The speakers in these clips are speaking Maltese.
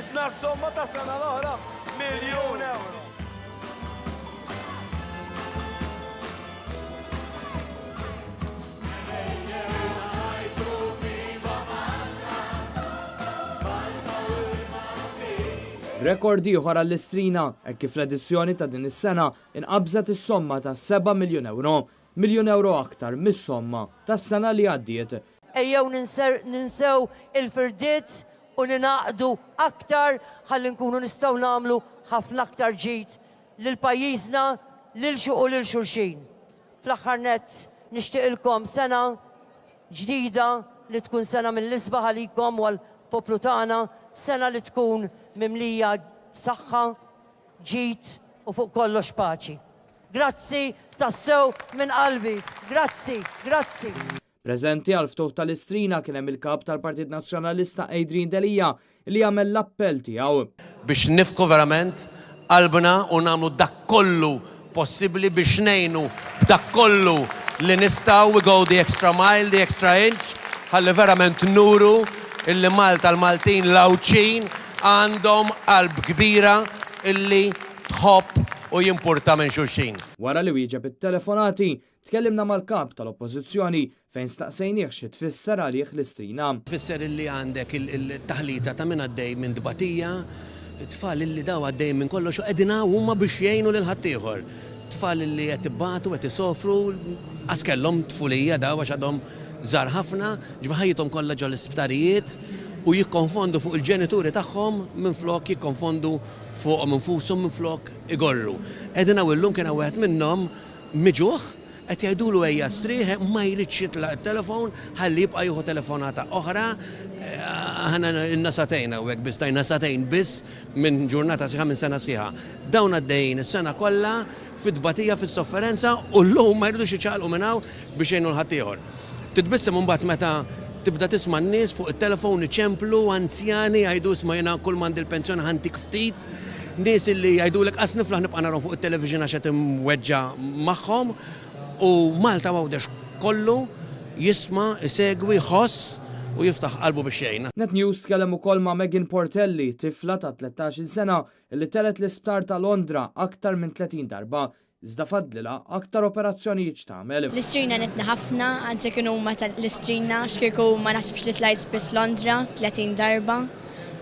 Isna s-somma ta' sena l-oħra miljun euro. Rekord ieħor għall-Istrina hekk kif l-edizzjoni ta' din is-sena inqabżet is-somma ta' 7 miljun euro. Miljun euro aktar mis-somma tas-sena li għaddiet. Ejjew ninsew il-firdiet u ninaqdu aktar ħalli nkunu nistgħu nagħmlu ħafna aktar ġid lil pajjiżna lil lil xulxin. Fl-aħħar nett nixtieqilkom sena ġdida li tkun sena mill-isbaħ għalikom u għall-poplu tagħna, sena li tkun mimlija saħħa, ġid u fuq kollox paċi. Grazzi tassew minn qalbi. Grazzi, grazzi. Preżenti għal ftuħ tal-Istrina kien hemm il-kap tal-Partit Nazzjonalista Adrian Delija li jagħmel l-appell tiegħu. Biex nifku verament qalbna u nagħmlu dak kollu possibbli biex ngħinu dak kollu li nistgħu we go the extra mile, the extra inch, ħalli verament nuru illi Malta l-Maltin lawċin għandhom qalb kbira illi tħobb u jimpurta minn xulxin. Wara li wieġeb it-telefonati, tkellimna mal-kap tal-Oppożizzjoni fejn staqsejnieh xi tfisser għalih l-Istrina. Tfisser illi għandek il-taħlita ta' minn għaddej minn dbatija, tfal illi daw għaddej minn kollox u qegħdin huma biex jgħinu lil ħaddieħor. Tfal illi qed ibbatu qed isofru, għas kellhom tfulija daw għax għadhom żgħar ħafna, ġifier kollha ġol l-isptarijiet u jikkonfondu fuq il-ġenituri tagħhom minflok jikkonfondu fuqhom infushom minflok igorru. Qegħdin hawn illum kien wieħed minnhom miġuħ qed jgħidulu ejja strieħ ma jridx jitlaq it-telefon ħalli jibqa' jieħu telefonata oħra. Aħna nnasatejn hawnhekk biss tajna satejn biss minn ġurnata sħiħa minn sena sħiħa. Dawn għaddejjin is-sena kollha fid-dbatija fis-sofferenza u llum ma jridux jiċċaqalqu minn hawn biex jgħinu l-ħaddieħor. Titbissem imbagħad meta tibda tisma' n-nies fuq it-telefon iċemplu anzjani jgħidu isma' jiena kull m'għandi l-pensjoni ħantik ftit, nies illi jgħidulek qas niflaħ nibqa' narhom fuq it-television għax qed imweġġa' magħhom u Malta għawdex kollu jisma' isegwi ħoss u jiftaħ qalbu biex jgħinna. Net News tkellem ukoll ma' Megan Portelli, tifla ta' 13-il sena illi telet l-isptar ta' Londra aktar minn 30 darba. Iżda fadlila aktar operazzjonijiet tagħmel. L-Istrina netna ħafna, anzi kienu huma tal-Istrina, xkieku ma naħsibx li tlajt biss Londra 30 darba,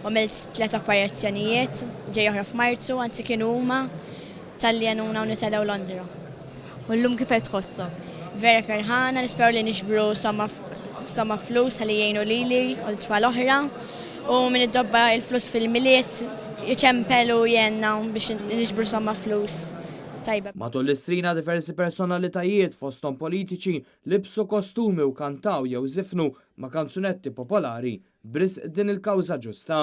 u għamilt 3 operazzjonijiet, ġej oħra f'Marzu, anzi kienu huma tal-li għanuna u nitelew Londra. U llum kif qed tħossu? Vera ferħana, nisperu li nixbru somma flus ħalli jgħinu lili u l-tfal oħra, u min id-dobba il-flus fil-miliet jiċempelu jenna biex nixbru somma flus. Matul l-Istrina diversi personalitajiet fosthom politiċi libsu kostumi u kantaw jew zifnu ma' kanzunetti popolari bris din il-kawża ġusta.